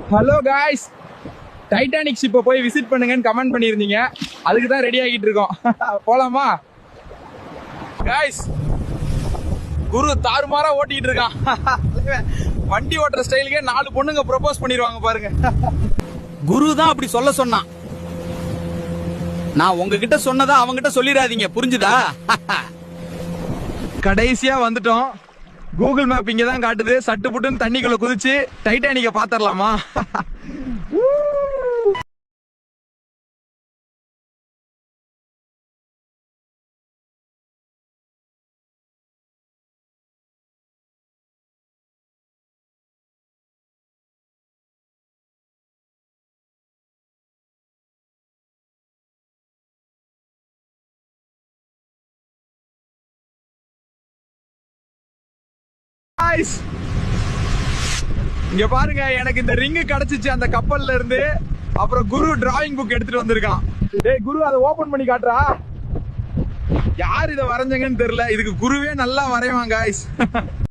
Hello guys, Titanic ஷிப்பை போய் visit பண்ணுங்கன்னு comment பண்ணியிருந்தீங்க. அதுக்கு தான் ரெடி ஆகிட்டு இருக்கோம். போலாமா காய்ஸ்? குரு தாறுமாறா ஓட்டிட்டு இருக்கான். வண்டி ஓட்டுற ஸ்டைலுக்கே 4 பொண்ணுங்க ப்ரொபோஸ் பண்ணிடுவாங்க பாருங்க. குரு தான் அப்படி சொல்ல சொன்னான். நான் உங்ககிட்ட சொன்னதா அவங்கிட்ட சொல்லிடாதீங்க, புரிஞ்சுதா? கடைசியா வந்துட்டோம். கூகுள் மேப் இங்க தான் காட்டுது. சட்டு புட்டுன்னு தண்ணிக்குள்ள குதிச்சு டைட்டானிக்க பாத்திரலாமா? இங்க பாருங்க, எனக்கு இந்த ரிங்கு கிடைச்சிச்சு அந்த கப்பல்ல இருந்து. அப்புறம் குரு டிராயிங் புக் எடுத்துட்டு வந்திருக்கான். டேய் குரு, அதை ஓபன் பண்ணி காட்டுறா. யார் இதை வரைஞ்சங்கன்னு தெரியல. இதுக்கு குருவே நல்லா வரைவான் காய்ஸ்.